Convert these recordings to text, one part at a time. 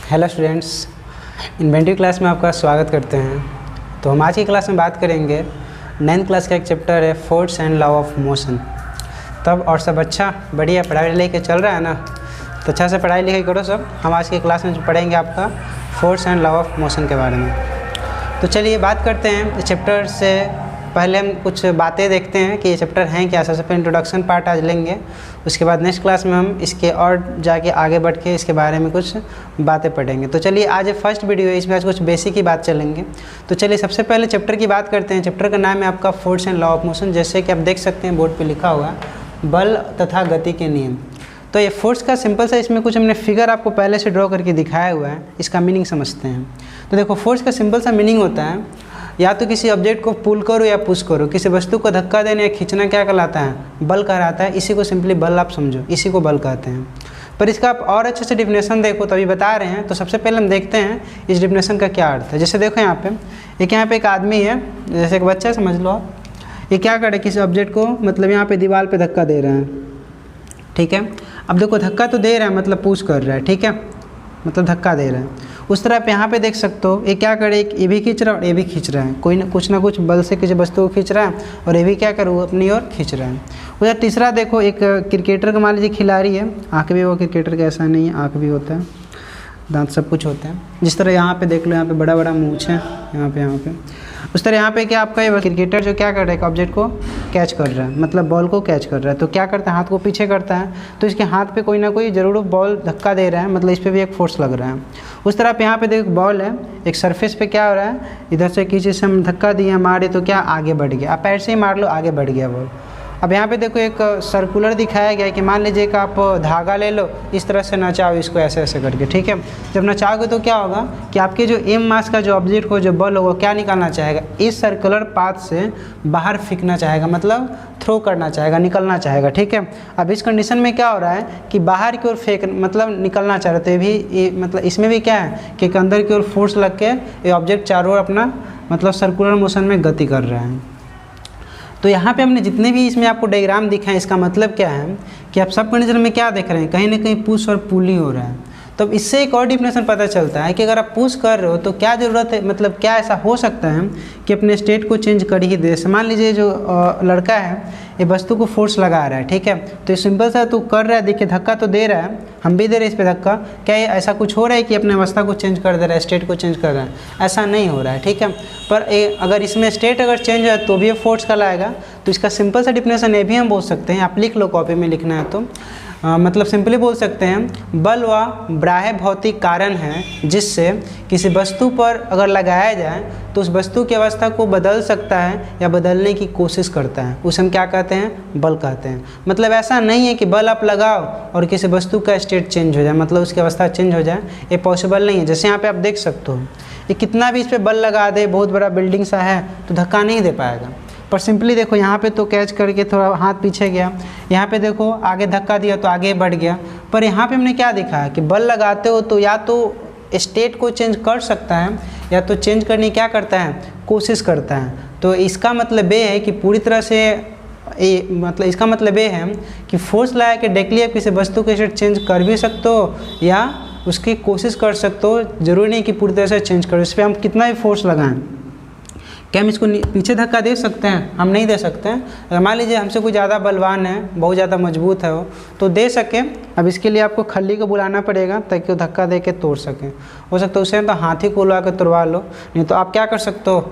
Hello students, inventive class में आपका स्वागत करते हैं। तो हम आज की क्लास में बात करेंगे 9th क्लास का एक चैप्टर है force and law of motion. तब और सब अच्छा बढ़िया पढ़ाई लेके चल रहा है ना, तो अच्छा से पढ़ाई लिखाई करो सब। हम आज की क्लास में पढ़ेंगे आपका force and law of motion के बारे में। तो चलिए बात करते हैं चैप्टर से पहले हम कुछ बातें देखते हैं कि ये चैप्टर हैं क्या। सबसे पहले इंट्रोडक्शन पार्ट आज लेंगे, उसके बाद नेक्स्ट क्लास में हम इसके और जाके आगे बढ़ के इसके बारे में कुछ बातें पढ़ेंगे। तो चलिए आज फर्स्ट वीडियो है, इसमें आज कुछ बेसिक की बात चलेंगे। तो चलिए सबसे पहले चैप्टर की बात करते हैं। चैप्टर का नाम है आपका force and law of motion. जैसे कि आप देख सकते हैं बोर्ड पर लिखा हुआ बल तथा गति के नियम। तो ये फोर्स का सिंपल सा इसमें कुछ हमने फिगर आपको पहले से ड्रॉ करके दिखाया हुआ है, इसका मीनिंग समझते हैं। तो देखो फोर्स का सिंपल सा मीनिंग होता है या तो किसी ऑब्जेक्ट को पुल करो या पुश करो, किसी वस्तु को धक्का देने या खींचना क्या कहलाता है? बल कहलाता है। इसी को सिंपली बल आप समझो, इसी को बल कहते हैं। पर इसका आप और अच्छे से डिफिनेशन देखो तो अभी बता रहे हैं। तो सबसे पहले हम देखते हैं इस डिफिनेशन का क्या अर्थ है। जैसे देखो यहाँ पे एक आदमी है, जैसे एक बच्चा समझ लो आप, ये क्या करे किसी ऑब्जेक्ट को मतलब यहाँ पे दीवार पे धक्का दे रहे हैं, ठीक है। अब देखो धक्का तो दे रहा है मतलब पुश कर रहा है, ठीक है, मतलब धक्का दे रहा है। उस तरह आप यहाँ पे देख सकते हो ये क्या करे, ये भी खींच रहा है और ये भी खींच रहा है। कोई ना कुछ बल से किसी वस्तु को खींच रहा है और ये भी क्या करूँ अपनी ओर खींच रहा है। उधर तीसरा देखो एक क्रिकेटर का मान लीजिए खिलाड़ी है, आँख भी वो क्रिकेटर का ऐसा नहीं है, आँख भी होता है, दांत सब कुछ होता है। जिस तरह यहाँ पे देख लो, यहाँ पे बड़ा बड़ा मूंछ है, यहाँ पे उस तरह यहाँ पे क्या आपका ये क्रिकेटर जो क्या कर रहा है, एक ऑब्जेक्ट को कैच कर रहा है, मतलब बॉल को कैच कर रहा है। तो क्या करता है, हाथ को पीछे करता है, तो इसके हाथ पे कोई ना कोई जरूर बॉल धक्का दे रहा है, मतलब इस पर भी एक फोर्स लग रहा है। उस तरह आप यहाँ पे देखो बॉल है, एक सरफेस पे क्या हो रहा है, इधर से किसी से हम धक्का दिए मारे तो क्या आगे बढ़ गया, आप पैर से ही मार लो आगे बढ़ गया बॉल। अब यहाँ पे देखो एक सर्कुलर दिखाया गया है कि मान लीजिए कि आप धागा ले लो, इस तरह से नचाओ इसको ऐसे ऐसे करके, ठीक है। जब नचाओगे तो क्या होगा कि आपके जो एम मास का जो ऑब्जेक्ट को जो बल होगा क्या निकालना चाहेगा, इस सर्कुलर पाथ से बाहर फेंकना चाहेगा, मतलब थ्रो करना चाहेगा, निकलना चाहेगा, ठीक है। अब इस कंडीशन में क्या हो रहा है कि बाहर की ओर फेंक मतलब निकलना चाह रहे थे भी, मतलब इसमें भी क्या है कि अंदर की ओर फोर्स लग के ये ऑब्जेक्ट चारों ओर अपना मतलब सर्कुलर मोशन में गति कर रहा है। तो यहाँ पे हमने जितने भी इसमें आपको डायग्राम दिखाएं, इसका मतलब क्या है कि आप सब कंडीशन में क्या देख रहे हैं, कहीं ना कहीं पुश और पुल ही हो रहा है। तो इससे एक और डिफिनेशन पता चलता है कि अगर आप पुश कर रहे हो तो क्या ज़रूरत है, मतलब क्या ऐसा हो सकता है कि अपने स्टेट को चेंज कर ही दे। मान लीजिए जो लड़का है ये वस्तु को फोर्स लगा रहा है, ठीक है, तो ये सिंपल सा तो कर रहा है, देखिए धक्का तो दे रहा है, हम भी दे रहे हैं इस पर धक्का। क्या ये ऐसा कुछ हो रहा है कि अपने अवस्था को चेंज कर दे रहा है, स्टेट को चेंज कर रहा है? ऐसा नहीं हो रहा है, ठीक है। पर अगर इसमें स्टेट अगर चेंज हो तो भी ये फोर्स कहलाएगा। तो इसका सिंपल सा डिफिनेशन ये भी हम बोल सकते हैं, आप लिख लो कॉपी में लिखना है तो मतलब सिंपली बोल सकते हैं बल व बाह्य भौतिक कारण है जिससे किसी वस्तु पर अगर लगाया जाए तो उस वस्तु की अवस्था को बदल सकता है या बदलने की कोशिश करता है, उसे हम क्या कहते हैं? बल कहते हैं। मतलब ऐसा नहीं है कि बल आप लगाओ और किसी वस्तु का स्टेट चेंज हो जाए, मतलब उसकी अवस्था चेंज हो जाए, ये पॉसिबल नहीं है। जैसे यहाँ पे आप देख सकते हो ये कितना भी इस पर बल लगा दे, बहुत बड़ा बिल्डिंग सा है तो धक्का नहीं दे पाएगा। पर सिंपली देखो यहाँ पे तो कैच करके थोड़ा हाथ पीछे गया, यहाँ पे देखो आगे धक्का दिया तो आगे बढ़ गया। पर यहाँ पे हमने क्या देखा है कि बल लगाते हो तो या तो स्टेट को चेंज कर सकता है या तो चेंज करने क्या करता है, कोशिश करता है। तो इसका मतलब ये है कि पूरी तरह से मतलब इसका मतलब ये है कि फोर्स लगा के डायरेक्टली आप किसी वस्तु के स्टेट चेंज कर भी सकते हो या उसकी कोशिश कर सकते हो, जरूरी नहीं कि पूरी तरह से चेंज करो। इस पर हम कितना भी फोर्स लगाएं, क्या हम इसको पीछे धक्का दे सकते हैं? हम नहीं दे सकते हैं। अगर मान लीजिए हमसे कोई ज़्यादा बलवान है, बहुत ज़्यादा मजबूत है वो, तो दे सके। अब इसके लिए आपको खल्ली को बुलाना पड़ेगा ताकि वो धक्का दे के तोड़ सके। हो सकता है उसे तो हाथी को बुला कर तोड़वा लो, नहीं तो आप क्या कर सकते हो,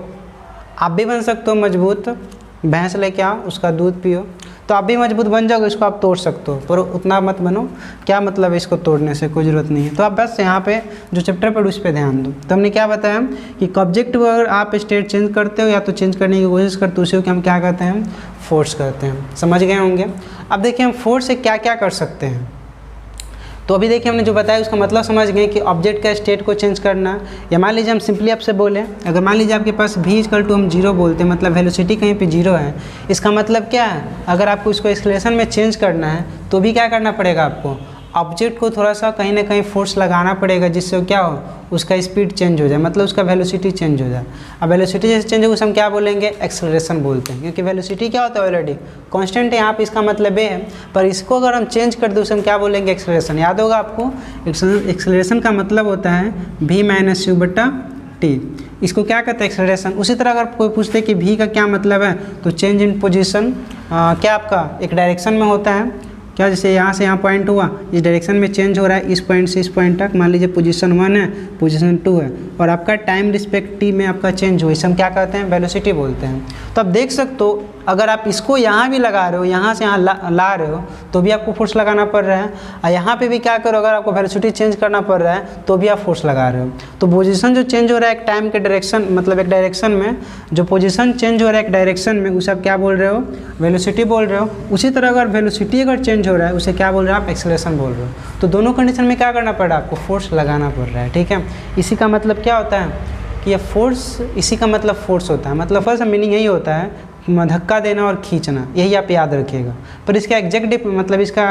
आप भी बन सकते हो मजबूत, भैंस लेके आओ उसका दूध पियो तो आप भी मजबूत बन जाओगे, इसको आप तोड़ सकते हो। पर उतना मत बनो, क्या मतलब है इसको तोड़ने से, कोई ज़रूरत नहीं है। तो आप बस यहाँ पे जो चैप्टर पर उस पर ध्यान दो। तो हमने क्या बताया कि ऑब्जेक्ट को अगर आप स्टेट चेंज करते हो या तो चेंज करने की कोशिश करते हो, उसे हम क्या कहते हैं? फोर्स कहते हैं। समझ गए होंगे। अब देखिए हम फोर्स से क्या क्या कर सकते हैं। तो अभी देखिए हमने जो बताया उसका मतलब समझ गए कि ऑब्जेक्ट का स्टेट को चेंज करना, या मान लीजिए हम सिंपली आपसे बोले, अगर मान लीजिए आपके पास v = हम 0 बोलते हैं, मतलब वेलोसिटी कहीं पे 0 है, इसका मतलब क्या है, अगर आपको इसको एक्सेलरेशन में चेंज करना है तो भी क्या करना पड़ेगा आपको, ऑब्जेक्ट को थोड़ा सा कहीं ना कहीं फोर्स लगाना पड़ेगा, जिससे क्या हो, उसका स्पीड चेंज हो जाए, मतलब उसका वेलोसिटी चेंज हो जाए। अब वेलोसिटी जैसे चेंज होगा उसे हम क्या बोलेंगे, एक्सेलरेशन बोलते हैं, क्योंकि वेलोसिटी क्या होता है, ऑलरेडी कांस्टेंट है यहाँ पे, इसका मतलब ये है। पर इसको अगर हम चेंज कर दें उसे हम क्या बोलेंगे, एक्सेलरेशन। याद होगा आपको, एक्सेलरेशन का मतलब होता है v - u/t। इसको क्या कहते हैं, एक्सेलरेशन। उसी तरह अगर कोई पूछते कि v का क्या मतलब है, तो चेंज इन पोजीशन, क्या आपका एक डायरेक्शन में होता है क्या, जैसे यहाँ से यहाँ पॉइंट हुआ, इस डायरेक्शन में चेंज हो रहा है, इस पॉइंट से इस पॉइंट तक। मान लीजिए पोजीशन 1 है, पोजीशन 2 है, और आपका टाइम रिस्पेक्ट t में आपका चेंज हुआ, इसे हम क्या कहते हैं, वेलोसिटी बोलते हैं। तो अब देख सकते हो, अगर आप इसको यहाँ भी लगा रहे हो, यहाँ से यहाँ ला रहे हो, तो भी आपको फोर्स लगाना पड़ रहा है। और यहाँ पे भी क्या करो, अगर आपको वेलोसिटी चेंज करना पड़ रहा है तो भी आप फोर्स लगा रहे हो। तो पोजीशन जो चेंज हो रहा है एक टाइम के डायरेक्शन, मतलब एक डायरेक्शन में जो पोजीशन चेंज हो रहा है एक डायरेक्शन में, उसे आप क्या बोल रहे हो, वेलोसिटी बोल रहे हो। उसी तरह अगर वेलोसिटी अगर चेंज हो रहा है उसे क्या बोल रहे हो आप, एक्सेलरेशन बोल रहे हो। तो दोनों कंडीशन में क्या करना पड़ रहा है आपको, फोर्स लगाना पड़ रहा है। ठीक है, इसी का मतलब क्या होता है कि ये फोर्स, इसी का मतलब फोर्स होता है, मतलब फर्स्ट मीनिंग यही होता है, धक्का देना और खींचना, यही आप याद रखिएगा। पर इसका एग्जैक्ट मतलब इसका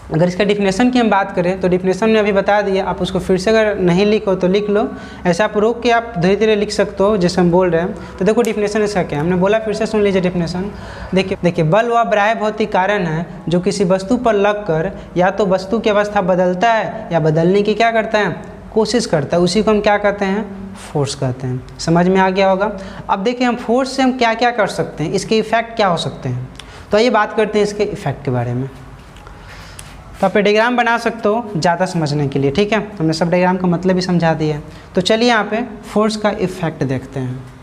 अगर इसका डिफिनेशन की हम बात करें तो डिफिनेशन ने अभी बता दिया, आप उसको फिर से अगर नहीं लिखो तो लिख लो, ऐसा आप रोक के आप धीरे धीरे लिख सकते हो जैसे हम बोल रहे हैं। तो देखो डिफिनेशन इसका क्या है, हमने बोला, फिर से सुन लीजिए डिफिनेशन। देखिए बल वह बाह्य भौतिक कारण है जो किसी वस्तु पर लगकर या तो वस्तु की अवस्था बदलता है या बदलने की क्या करता है, कोशिश करता है, उसी को हम क्या कहते हैं, फोर्स कहते हैं। समझ में आ गया होगा। अब देखिए हम फोर्स से हम क्या क्या कर सकते हैं, इसके इफेक्ट क्या हो सकते हैं। तो आइए बात करते हैं इसके इफेक्ट के बारे में। तो आप डायग्राम बना सकते हो ज़्यादा समझने के लिए। ठीक है, हमने सब डायग्राम का मतलब भी समझा दिया। तो चलिए यहाँ पे फोर्स का इफेक्ट देखते हैं।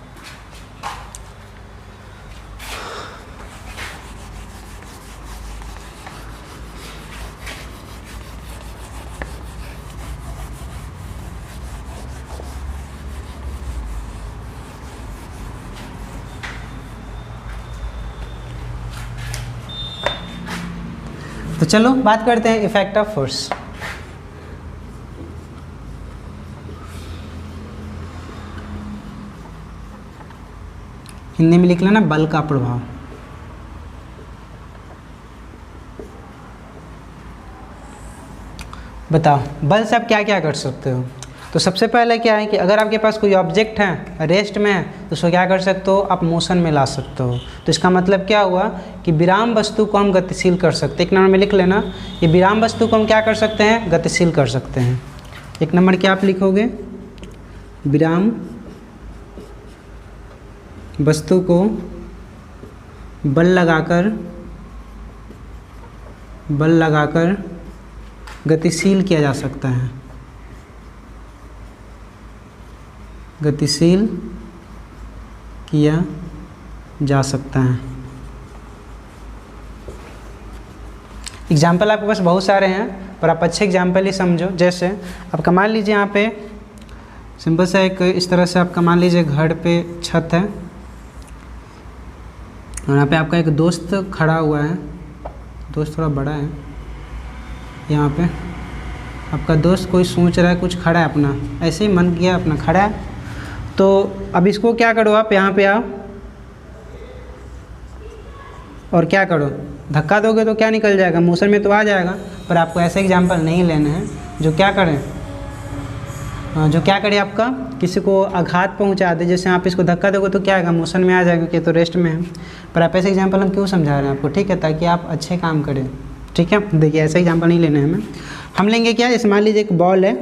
तो चलो बात करते हैं इफेक्ट ऑफ फोर्स। हिंदी में लिख लेना, बल का प्रभाव। बताओ बल से आप क्या क्या कर सकते हो। तो सबसे पहले क्या है कि अगर आपके पास कोई ऑब्जेक्ट है रेस्ट में है तो उसको क्या कर सकते हो, आप मोशन में ला सकते हो। तो इसका मतलब क्या हुआ कि विराम वस्तु को हम गतिशील कर सकते हैं। एक नंबर में लिख लेना, ये विराम वस्तु को हम क्या कर सकते हैं, गतिशील कर सकते हैं। एक नंबर क्या आप लिखोगे, विराम वस्तु को बल लगाकर गतिशील किया जा सकता है, गतिशील किया जा सकता है। एग्जाम्पल आपके पास बहुत सारे हैं पर आप अच्छे एग्जाम्पल ही समझो। जैसे आपका मान लीजिए यहाँ पे सिंपल सा एक इस तरह से आपका मान लीजिए घर पे छत है और यहाँ पे आपका एक दोस्त खड़ा हुआ है, दोस्त थोड़ा बड़ा है, यहाँ पे आपका दोस्त कोई सोच रहा है, कुछ खड़ा है अपना, ऐसे ही मन किया अपना खड़ा है। तो अब इसको क्या करो, आप यहाँ पे आओ और क्या करो, धक्का दोगे तो क्या निकल जाएगा, मोशन में तो आ जाएगा। पर आपको ऐसे एग्जाम्पल नहीं लेने हैं जो क्या करें, आपका किसी को आघात पहुंचा दे। जैसे आप इसको धक्का दोगे तो क्या आएगा, मोशन में आ जाएगा कि तो रेस्ट में है। पर आप ऐसे एग्जाम्पल हम क्यों समझा रहे हैं आपको, ठीक है, ताकि आप अच्छे काम करें। ठीक है, देखिए ऐसे एग्जाम्पल नहीं लेने हैं हम लेंगे क्या, जैसे मान लीजिए एक बॉल है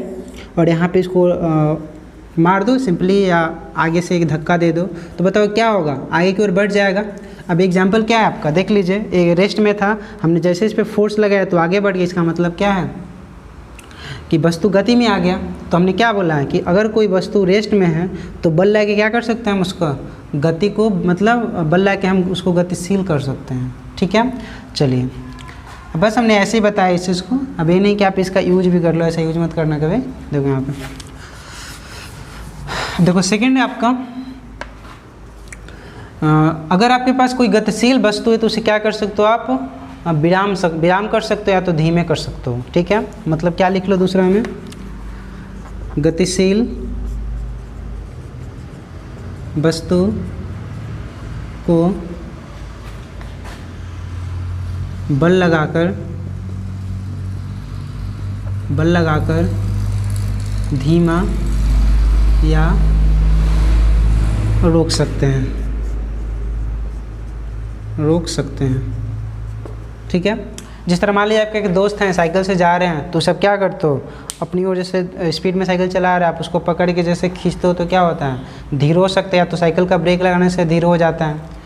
और यहाँ पे इसको मार दो सिंपली, या आगे से एक धक्का दे दो, तो बताओ क्या होगा, आगे की ओर बढ़ जाएगा। अब एग्जाम्पल क्या है आपका, देख लीजिए, एक रेस्ट में था, हमने जैसे इस पर फोर्स लगाया तो आगे बढ़ गया। इसका मतलब क्या है कि वस्तु गति में आ गया। तो हमने क्या बोला है कि अगर कोई वस्तु रेस्ट में है तो बल लगा के क्या कर सकते हैं, हम उसका गति को, मतलब बल लगा के हम उसको गतिशील कर सकते हैं। ठीक है, चलिए बस हमने ऐसे ही बताया इस चीज़ को। अब ये नहीं कि आप इसका यूज भी कर लो, ऐसा यूज मत करना कभी। देखो यहाँ पे देखो सेकंड है आपका, अगर आपके पास कोई गतिशील वस्तु है तो उसे क्या कर सकते हो आप, विराम कर सकते हो या तो धीमे कर सकते हो। ठीक है, मतलब क्या लिख लो दूसरा में, गतिशील वस्तु को बल लगाकर बल लगाकर धीमा या रोक सकते हैं, रोक सकते हैं। ठीक है, जिस तरह मान लीजिए आपके एक दोस्त हैं साइकिल से जा रहे हैं, तो सब क्या करते हो, अपनी ओर जैसे स्पीड में साइकिल चला रहा है, आप उसको पकड़ के जैसे खींचते हो तो क्या होता है, धीरे हो सकते हैं, या तो साइकिल का ब्रेक लगाने से धीरे हो जाता है।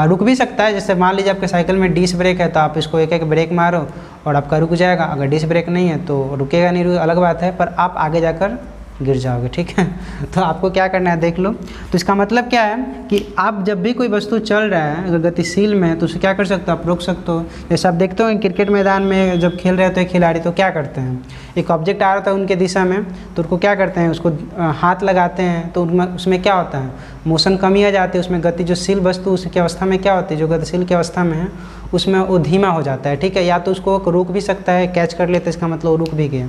रुक भी सकता है, जैसे मान लीजिए आपके साइकिल में डिस्क ब्रेक है, तो आप इसको एक एक ब्रेक मारो और आपका रुक जाएगा। अगर डिस्क ब्रेक नहीं है तो रुकेगा नहीं, अलग बात है, पर आप आगे जाकर गिर जाओगे। ठीक है, तो आपको क्या करना है देख लो। तो इसका मतलब क्या है कि आप जब भी कोई वस्तु चल रहा है, अगर गतिशील में है, तो उसे क्या कर सकते हो, आप रोक सकते हो। जैसे आप देखते हो क्रिकेट मैदान में जब खेल रहे होते हैं खिलाड़ी, तो क्या करते हैं, एक ऑब्जेक्ट आ रहा था उनके दिशा में, तो उनको क्या करते हैं, उसको हाथ लगाते हैं, तो उसमें क्या होता है, मोशन कमी आ जाती है, उसमें गति जो शील वस्तु उसकी अवस्था में क्या होती है, जो गतिशील की अवस्था में है उसमें वो धीमा हो जाता है। ठीक है, या तो उसको रोक भी सकता है, कैच कर लेते, इसका मतलब वो रुक भी गया।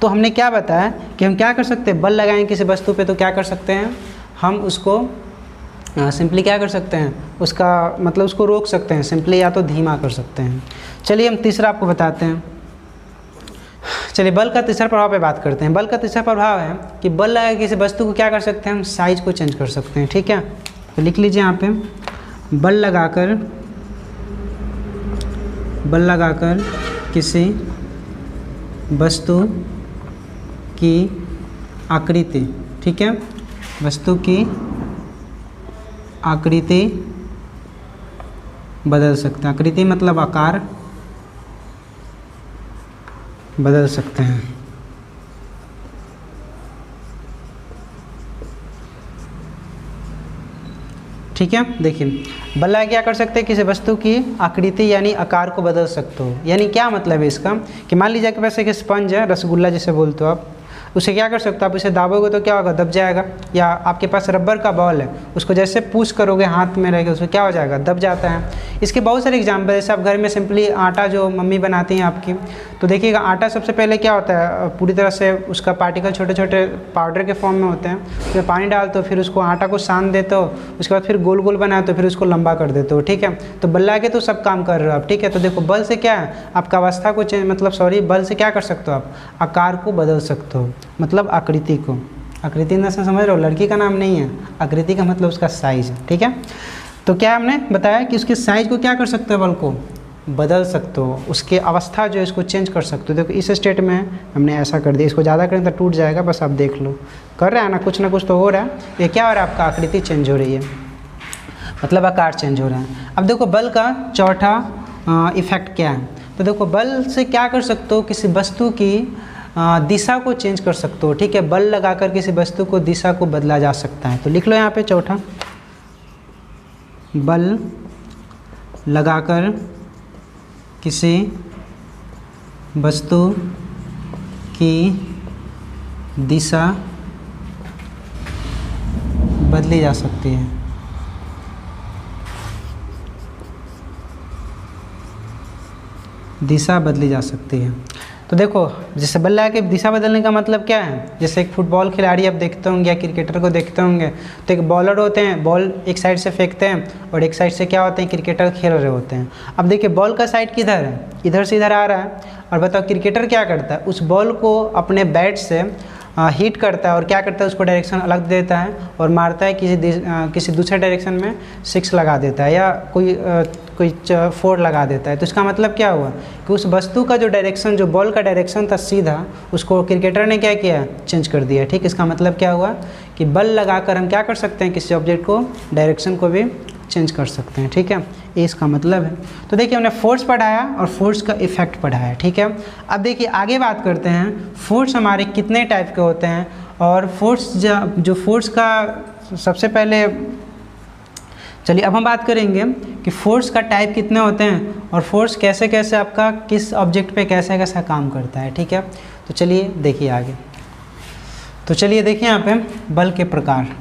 तो हमने क्या बताया कि हम क्या कर सकते हैं, बल लगाएं किसी वस्तु पे, तो क्या कर सकते हैं, हम उसको सिंपली क्या कर सकते हैं, उसका मतलब उसको रोक सकते हैं सिंपली, या तो धीमा कर सकते हैं। चलिए हम तीसरा आपको बताते हैं। चलिए बल का तीसरा प्रभाव पे बात करते हैं। बल का तीसरा प्रभाव है कि बल लगा किसी वस्तु को क्या कर सकते हैं, हम साइज को चेंज कर सकते हैं। ठीक है, तो लिख लीजिए यहाँ पे, बल लगाकर किसी वस्तु की आकृति, ठीक है, वस्तु की आकृति बदल सकते हैं। आकृति मतलब आकार बदल सकते हैं। ठीक है, देखिए बल लगा क्या कर सकते हैं, किसी वस्तु की आकृति यानी आकार को बदल सकते हो। यानी क्या मतलब है इसका, कि मान लीजिए आपके पास एक स्पंज है, रसगुल्ला जिसे बोलते हो आप, उसे क्या कर सकते हो, आप उसे दाबोगे तो क्या होगा, दब जाएगा। या आपके पास रबर का बॉल है, उसको जैसे पुश करोगे हाथ में रहेगा, उसको क्या हो जाएगा, दब जाता है। इसके बहुत सारे एग्जाम्पल, जैसे आप घर में सिंपली आटा जो मम्मी बनाती हैं आपकी, तो देखिएगा आटा सबसे पहले क्या होता है, पूरी तरह से उसका पार्टिकल छोटे छोटे पाउडर के फॉर्म में होते हैं, फिर पानी डालते हो, फिर उसको आटा को सान देते हो, उसके बाद फिर गोल गोल बनाते हो, फिर उसको लंबा कर देते हो। ठीक है, तो बल लगा के तो सब काम कर रहे हो आप। ठीक है, तो देखो बल से क्या है, आपका अवस्था को बल से क्या कर सकते हो, आप आकार को बदल सकते हो, मतलब आकृति को। आकृति ना समझ रहे हो, लड़की का नाम नहीं है, आकृति का मतलब उसका साइज है। ठीक है, तो क्या हमने बताया कि उसके साइज को क्या कर सकते हो, बल को बदल सकते हो, उसके अवस्था जो है इसको चेंज कर सकते हो। देखो इस स्टेट में हमने ऐसा कर दिया, इसको ज़्यादा करें तो टूट जाएगा, बस आप देख लो, कर रहा है ना कुछ तो हो रहा है। ये क्या हो रहा है, आपका आकृति चेंज हो रही है, मतलब आकार चेंज हो रहा है। अब देखो बल का चौथा इफेक्ट क्या है, तो देखो बल से क्या कर सकते हो, किसी वस्तु की दिशा को चेंज कर सकते हो। ठीक है, बल लगाकर किसी वस्तु को दिशा को बदला जा सकता है। तो लिख लो यहाँ पे चौथा, बल लगाकर किसी वस्तु की दिशा बदली जा सकती है। दिशा बदली जा सकती है। तो देखो जैसे बल लगा के दिशा बदलने का मतलब क्या है, जैसे एक फुटबॉल खिलाड़ी आप देखते होंगे या क्रिकेटर को देखते होंगे, तो एक बॉलर होते हैं, बॉल एक साइड से फेंकते हैं और एक साइड से क्या होते हैं, क्रिकेटर खेल रहे होते हैं। अब देखिए बॉल का साइड किधर है, इधर से इधर आ रहा है, और बताओ क्रिकेटर क्या करता है, उस बॉल को अपने बैट से हीट करता है और क्या करता है, उसको डायरेक्शन अलग देता है और मारता है किसी दूसरे डायरेक्शन में 6 लगा देता है, या कोई 4 लगा देता है। तो इसका मतलब क्या हुआ कि उस वस्तु का जो डायरेक्शन, जो बॉल का डायरेक्शन था सीधा, उसको क्रिकेटर ने क्या किया, चेंज कर दिया। ठीक, इसका मतलब क्या हुआ कि बल लगाकर हम क्या कर सकते हैं, किसी ऑब्जेक्ट को डायरेक्शन को भी चेंज कर सकते हैं। ठीक है, ये इसका मतलब है। तो देखिए हमने फोर्स पढ़ाया और फोर्स का इफेक्ट पढ़ाया। ठीक है, अब देखिए आगे बात करते हैं फोर्स हमारे कितने टाइप के होते हैं, और फोर्स जो फोर्स का सबसे पहले, चलिए अब हम बात करेंगे कि फोर्स का टाइप कितने होते हैं और फोर्स कैसे कैसे आपका किस ऑब्जेक्ट पे कैसे कैसा काम करता है। ठीक है, तो चलिए देखिए आगे। तो चलिए देखिए यहाँ पे बल के प्रकार,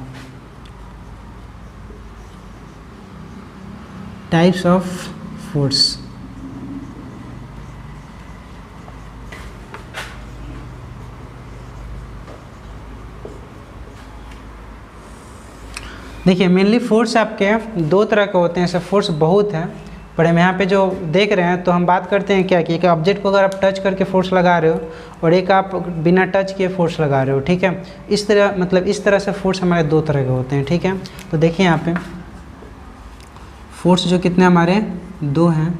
टाइप्स ऑफ फोर्स। देखिए मेनली फोर्स आपके 2 तरह के होते हैं, ऐसे फोर्स बहुत है, पर हम यहाँ पे जो देख रहे हैं तो हम बात करते हैं क्या कि एक ऑब्जेक्ट को अगर आप टच करके फोर्स लगा रहे हो और एक आप बिना टच किए फोर्स लगा रहे हो, ठीक है। इस तरह मतलब इस तरह से फोर्स हमारे दो तरह के होते हैं, ठीक है। तो देखिए यहाँ पे फोर्स जो कितने हमारे दो हैं।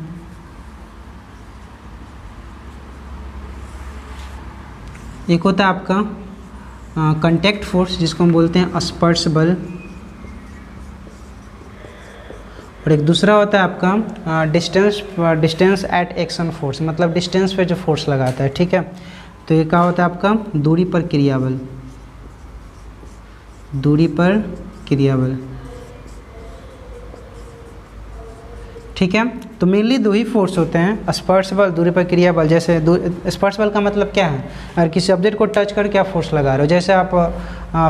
एक होता है आपका कांटेक्ट फोर्स जिसको हम बोलते हैं स्पर्श बल, और एक दूसरा होता है आपका डिस्टेंस एट एक्शन फोर्स, मतलब डिस्टेंस पे जो फोर्स लगाता है, ठीक है। तो ये क्या होता है आपका दूरी पर क्रिया बल, दूरी पर क्रिया बल, ठीक है। तो मेनली दो ही फोर्स होते हैं, स्पर्श बल, दूरी पर क्रिया बल। जैसे स्पर्श बल का मतलब क्या है, अगर किसी ऑब्जेक्ट को टच करके आप फोर्स लगा रहे हो, जैसे आप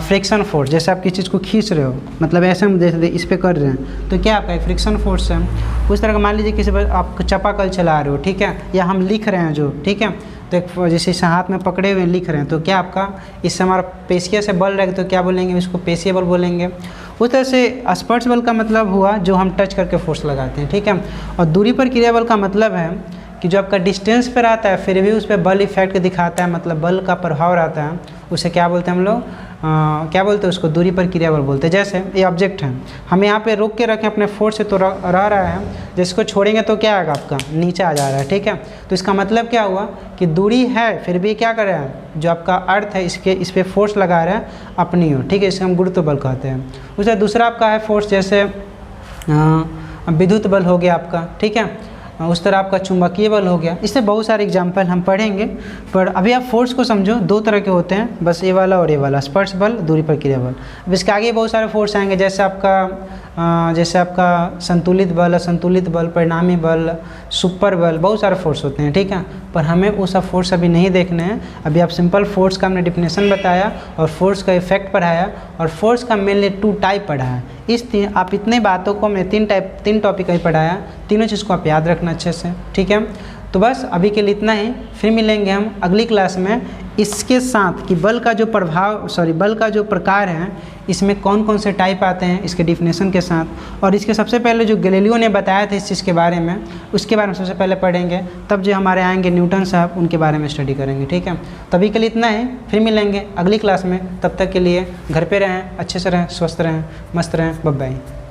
फ्रिक्शन फोर्स, जैसे आप किसी चीज़ को खींच रहे हो, मतलब ऐसे हम जैसे इस पर कर रहे हैं तो क्या आपका फ्रिक्शन फोर्स है। उस तरह का मान लीजिए किसी पर आप चापाकल चला रहे हो, ठीक है, या हम लिख रहे हैं जो, ठीक है, तो एक जैसे हाथ में पकड़े हुए लिख रहे हैं तो क्या आपका इससे हमारा पेशिया से बल रहेगा तो क्या बोलेंगे, इसको पेशीय बल बोलेंगे। उस तरह से स्पर्श बल का मतलब हुआ जो हम टच करके फोर्स लगाते हैं, ठीक है। और दूरी पर क्रिया बल का मतलब है कि जो आपका डिस्टेंस पर आता है फिर भी उस पर बल इफेक्ट दिखाता है, मतलब बल का प्रभाव रहता है, उसे क्या बोलते हैं हम लोग, क्या बोलते हैं उसको, दूरी पर क्रिया बल बोलते हैं। जैसे ये ऑब्जेक्ट है, हम यहाँ पे रोक के रखें अपने फोर्स से तो रह रहा है, जिसको छोड़ेंगे तो क्या आएगा आपका नीचे आ जा रहा है, ठीक है। तो इसका मतलब क्या हुआ कि दूरी है फिर भी क्या कर रहा है, जो आपका अर्थ है इस पर फोर्स लगा रहा है अपनी ओर, ठीक है, इसे हम गुरुत्व बल कहते हैं। उससे दूसरा आपका है फोर्स, जैसे विद्युत बल हो गया आपका, ठीक है, उस तरह आपका चुंबकीय बल हो गया। इससे बहुत सारे एग्जाम्पल हम पढ़ेंगे, पर अभी आप फोर्स को समझो दो तरह के होते हैं, बस ये वाला और ये वाला, स्पर्श बल, दूरी पर क्रिया बल। अब इसके आगे बहुत सारे फोर्स आएंगे, जैसे आपका संतुलित बल, असंतुलित बल, परिणामी बल, सुपर बल, बहुत सारे फोर्स होते हैं, ठीक है। पर हमें वो सब फोर्स अभी नहीं देखने हैं, अभी आप सिंपल फोर्स का हमने डिफिनेशन बताया और फोर्स का इफेक्ट पढ़ाया और फोर्स का मेनली 2 टाइप पढ़ाया। आप इतने बातों को हमने 3 टॉपिक ही पढ़ाया, तीनों चीज़ को आप याद रखना अच्छे से, ठीक है। तो बस अभी के लिए इतना ही, फिर मिलेंगे हम अगली क्लास में इसके साथ कि बल का जो प्रकार है इसमें कौन कौन से टाइप आते हैं इसके डिफिनेशन के साथ, और इसके सबसे पहले जो गैलीलियो ने बताया था इस चीज़ के बारे में, उसके बारे में सबसे पहले पढ़ेंगे। तब जो हमारे आएंगे न्यूटन साहब, उनके बारे में स्टडी करेंगे, ठीक है। तभी के लिए इतना ही, फिर मिलेंगे अगली क्लास में। तब तक के लिए घर पे रहें, अच्छे से रहें, स्वस्थ रहें, मस्त रहें, बाय बाय।